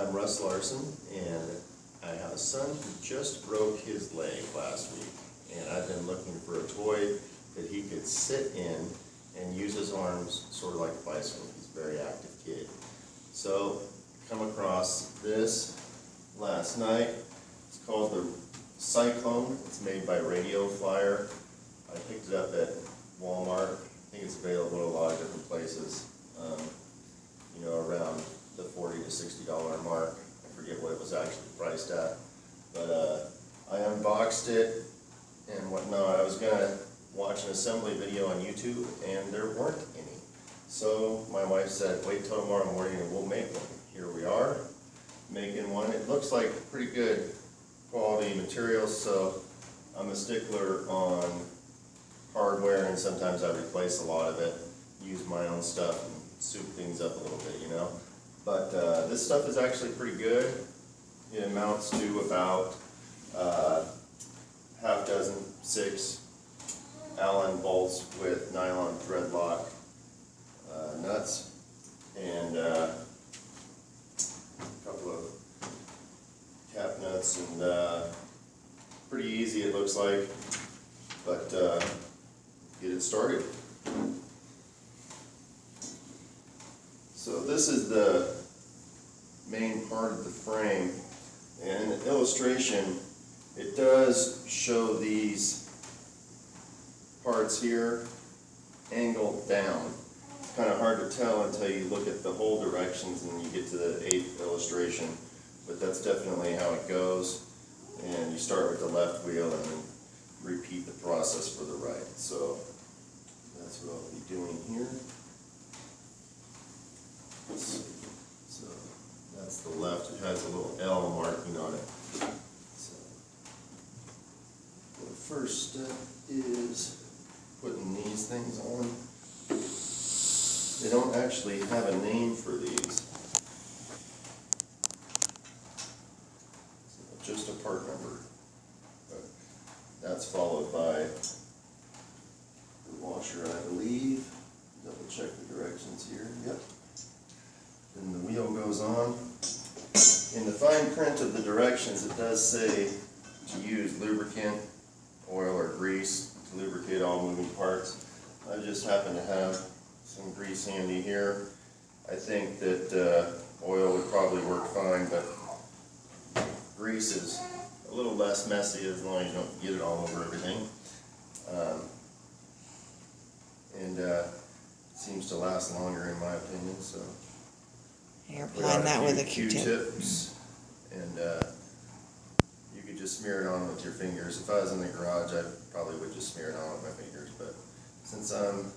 I'm Russ Larson, and I have a son who just broke his leg last week. And I've been looking for a toy that he could sit in and use his arms sort of like a bicycle. He's a very active kid. So, come across this last night. It's called the Cyclone. It's made by Flyer. I picked it up at Walmart. I think it's available at a lot of different places. Around the $40 to $60 mark. I forget what it was actually priced at. But I unboxed it and whatnot. I was going to watch an assembly video on YouTube, and there weren't any. So my wife said, wait till tomorrow morning and we'll make one. Here we are, making one. It looks like pretty good quality materials, so I'm a stickler on hardware, and sometimes I replace a lot of it, use my own stuff, and soup things up a little bit, But this stuff is actually pretty good. It amounts to about half dozen 6 Allen bolts with nylon thread lock nuts, and a couple of cap nuts, and pretty easy it looks like, but get it started. So this is the main part of the frame, and in the illustration it does show these parts here angled down. It's kind of hard to tell until you look at the whole directions and you get to the 8th illustration, but that's definitely how it goes. And you start with the left wheel and then repeat the process for the right. So that's what I'll be doing here. So that's the left. It has a little L marking on it. So the first step is putting these things on. They don't actually have a name for these. So just a part number. But that's followed by the washer, I believe. Double check the directions here. Yep. Then the wheel goes on. In the fine print of the directions, it does say to use lubricant, oil, or grease to lubricate all moving parts. I just happen to have some grease handy here. I think that oil would probably work fine, but grease is a little less messy as long as you don't get it all over everything. And it seems to last longer in my opinion. So you're applying that with a Q-tips, and you could just smear it on with your fingers. If I was in the garage, I probably would just smear it on with my fingers, but since I'm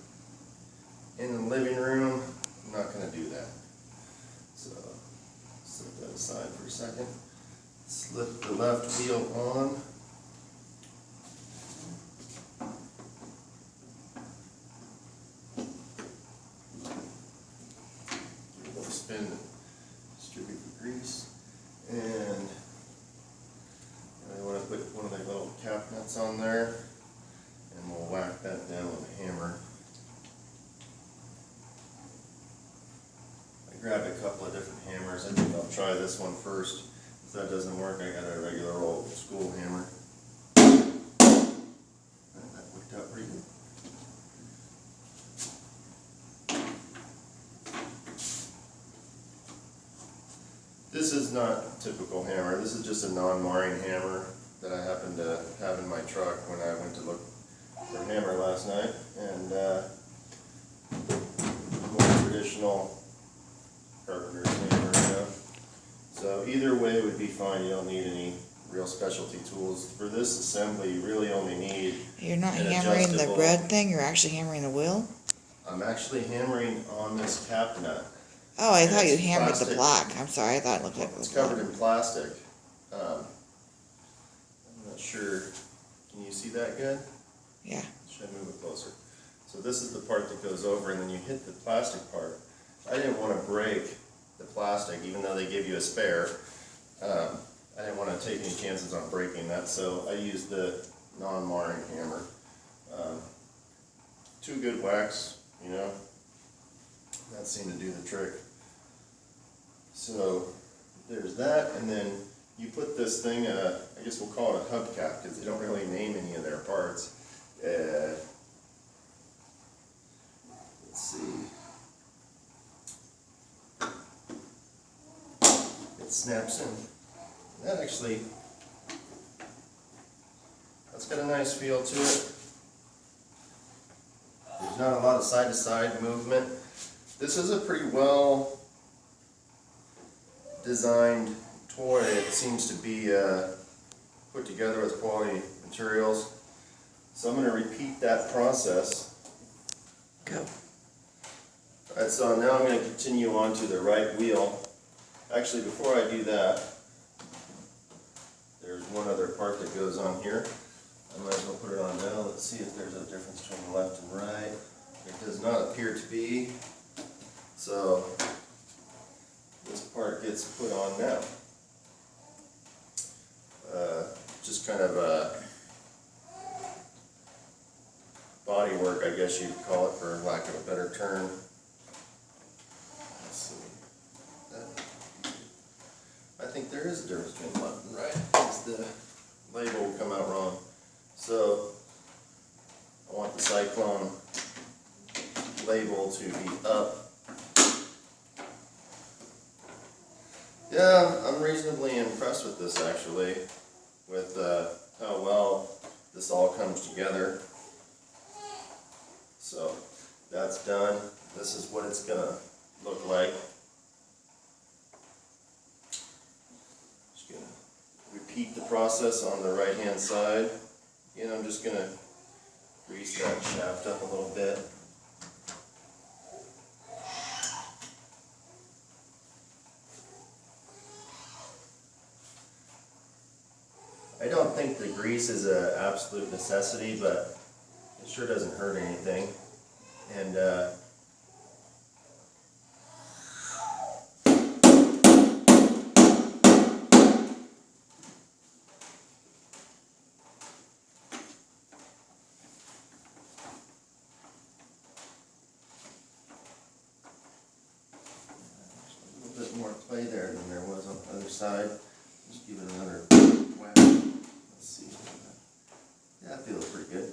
in the living room, I'm not going to do that. So set that aside for a second. Slip the left wheel on. Give it a little spin to distribute the grease. And I want to put one of the little cap nuts on there, and we'll whack that down with a hammer. I grabbed a couple of different hammers. I think I'll try this one first. If that doesn't work, I got a regular old school hammer. That worked out pretty good. This is not a typical hammer. This is just a non-marring hammer that I happened to have in my truck when I went to look for a hammer last night. And more traditional carpenter's hammer, So either way would be fine. You don't need any real specialty tools. For this assembly, you really only need You're not hammering the bread thing, you're actually hammering the wheel? I'm actually hammering on this cap nut. Oh, I thought you hammered plastic. the block. I'm sorry, I thought it looked like it was It's covered in plastic. I'm not sure. Can you see that good? Yeah. Should I move it closer? So this is the part that goes over, and then you hit the plastic part. I didn't want to break the plastic, even though they give you a spare. I didn't want to take any chances on breaking that, so I used the non-marring hammer. 2 good whacks, that seemed to do the trick. So there's that, and then you put this thing, I guess we'll call it a hubcap, because they don't really name any of their parts. Let's see. It snaps in. That actually, that's got a nice feel to it. There's not a lot of side-to-side movement. This is a pretty well designed toy. It seems to be put together with quality materials. So I'm going to repeat that process. Go. Alright, so now I'm going to continue on to the right wheel. Actually, before I do that, there's one other part that goes on here. I might as well put it on now. Let's see if there's a difference between left and right. It does not appear to be. So this part gets put on now. Just kind of body work, I guess you'd call it, for lack of a better term. Let's see. I think there is a difference between left and right, because the label will come out wrong. So I want the Cyclone label to be up. Yeah, I'm reasonably impressed with this, actually, with how well this all comes together. So that's done. This is what it's gonna look like. Just gonna repeat the process on the right hand side. Again, I'm just gonna grease that shaft up a little bit. I don't think the grease is an absolute necessity, but it sure doesn't hurt anything. And a little bit more play there than there was on the other side. Just give it another whack. Let's see. Yeah, that feels pretty good.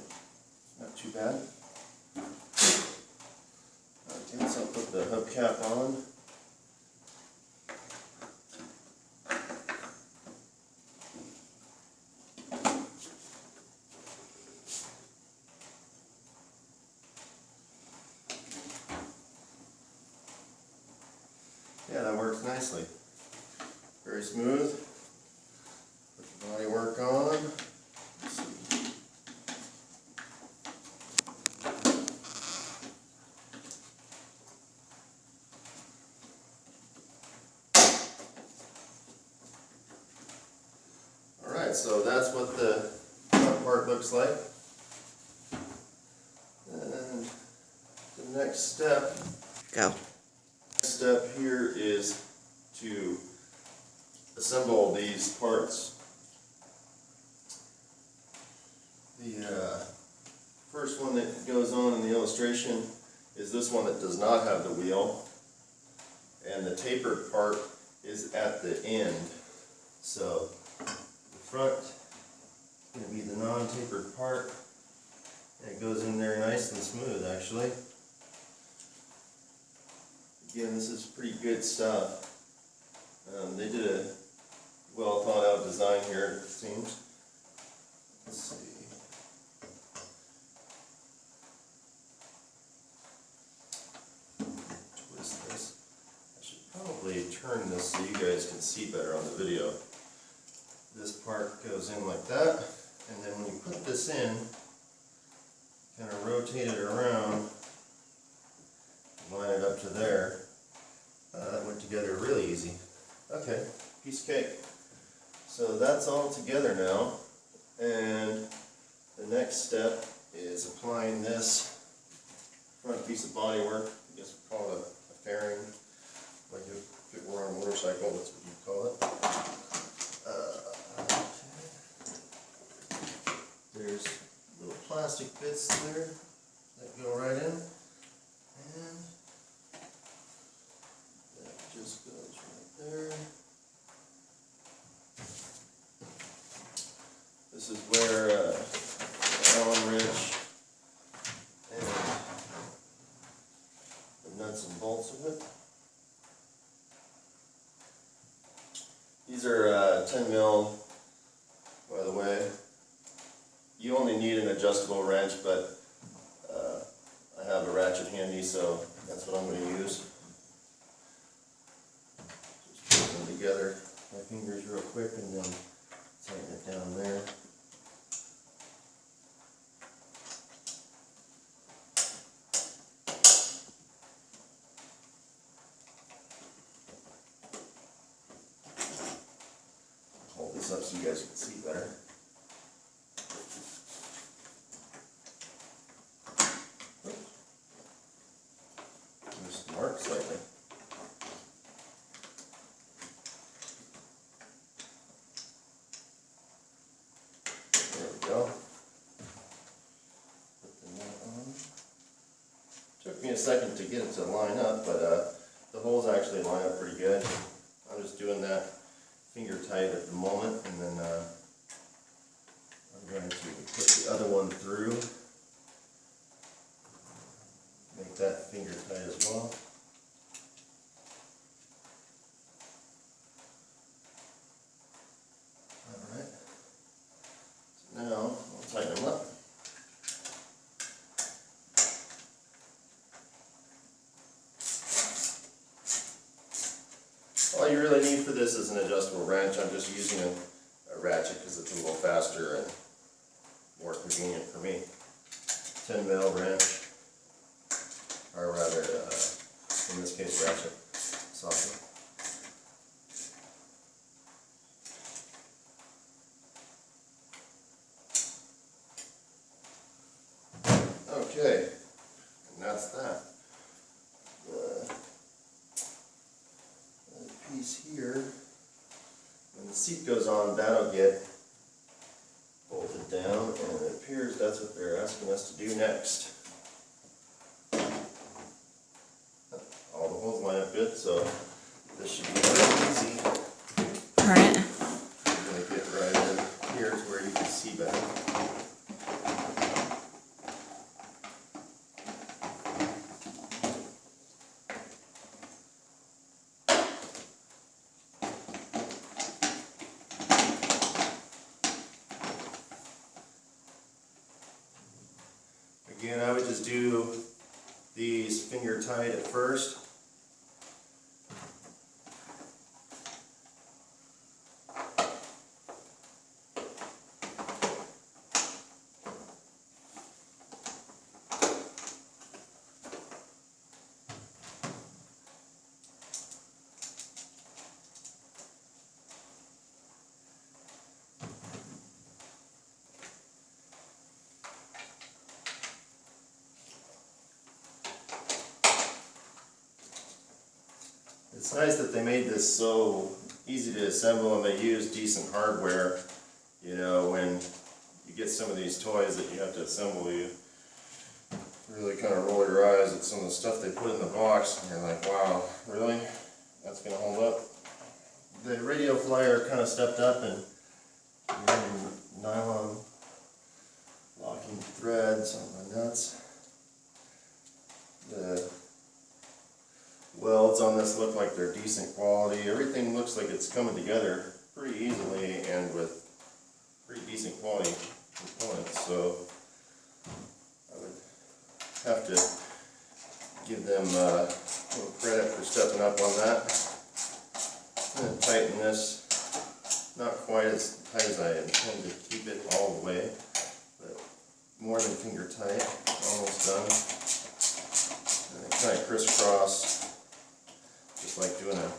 Not too bad. Okay, so I'll put the hubcap on. Yeah, that works nicely. Very smooth. Put the body work on. Let's see. Alright, so that's what the front part looks like. And the next step. Go. Next step here is to assemble these parts. The first one that goes on in the illustration is this one that does not have the wheel, and the tapered part is at the end. So the front is going to be the non-tapered part, and it goes in there nice and smooth, actually. Again, this is pretty good stuff. They did a well thought out design here, it seems. Let's see. Twist this. I should probably turn this so you guys can see better on the video. This part goes in like that, and then when you put this in, kind of rotate it around, line it up to there. That went together really easy. Okay, piece of cake. So that's all together now, and the next step is applying this front piece of bodywork. I guess we call it a fairing, like if it were on a motorcycle, that's what you'd call it. There's little plastic bits there that go right in, and that just goes right there. These are 10 mil, by the way. You only need an adjustable wrench, but I have a ratchet handy, so that's what I'm going to use. Just put them together, my fingers real quick, and then tighten it down there. Hold this up so you guys can see better. Just mark slightly. There we go. Put the nut on. Took me a second to get it to line up, but the holes actually line up pretty good. I'm just doing that finger tight at the moment, and then I'm going to put the other one through. Make that finger tight as well. Alright. So now I'll tighten them up. All you really need for this is an adjustable wrench. I'm just using a ratchet because it's a little faster and more convenient for me. 10 mil wrench, or rather, in this case, ratchet socket. Okay, and that's that. The piece here, when the seat goes on, that'll get bolted down, and it appears that's what they're asking us to do next. All the holes line up good, so this should be very easy. Alright. I'm going to get right in here to where you can see better. Again, I would just do these finger tight at first. It's nice that they made this so easy to assemble, and they use decent hardware. You know, when you get some of these toys that you have to assemble, you really kind of roll your eyes at some of the stuff they put in the box, and you're like, wow, really? That's going to hold up? The Radio Flyer kind of stepped up and using nylon locking threads on my nuts. The welds on this look like they're decent quality. Everything looks like it's coming together pretty easily and with pretty decent quality components, so I would have to give them a little credit for stepping up on that. I'm going to tighten this, not quite as tight as I intend to keep it all the way, but more than finger tight, almost done. And I kind of crisscross, just like doing a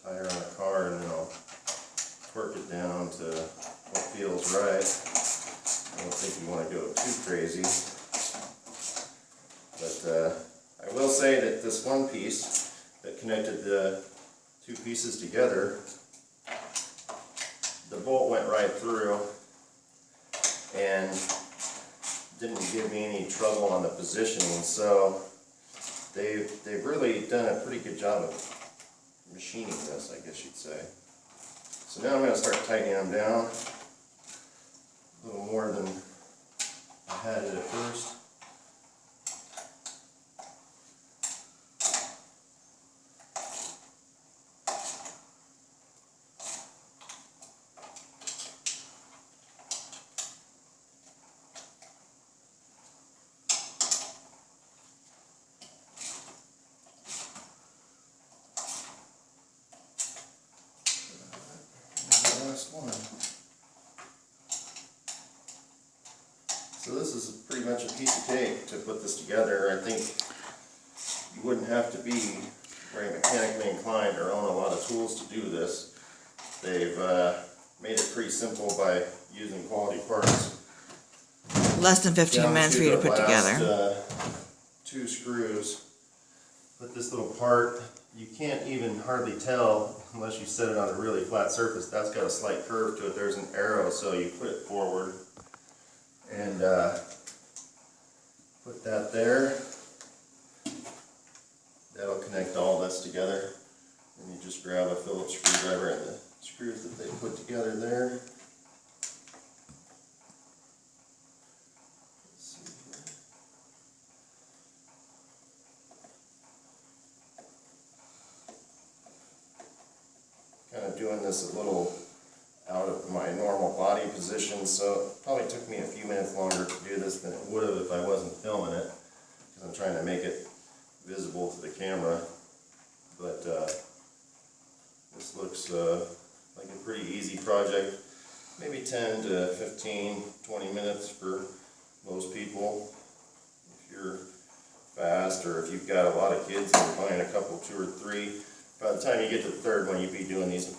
tire on a car, and then I'll torque it down to what feels right. I don't think you want to go too crazy. But I will say that this one piece that connected the two pieces together, the bolt went right through and didn't give me any trouble on the positioning, so they've really done a pretty good job of machining this, I guess you'd say. So now I'm going to start tightening them down a little more than I had it at first. So this is pretty much a piece of cake to put this together. I think you wouldn't have to be very mechanically inclined or own a lot of tools to do this. They've made it pretty simple by using quality parts. Less than 15 minutes for you to put together. Two screws. Put this little part, you can't even hardly tell unless you set it on a really flat surface. That's got a slight curve to it. There's an arrow, so you put it forward and put that there. That'll connect all this together. And you just grab a Phillips screwdriver and the screws that they put together there. Kind of doing this a little out of my normal body position, so it probably took me a few minutes longer to do this than it would have if I wasn't filming it, because I'm trying to make it visible to the camera. But this looks like a pretty easy project, maybe 10 to 15, 20 minutes for most people. If you're fast or if you've got a lot of kids and you're buying a couple, 2 or 3, by the time you get to the third one, you'd be doing these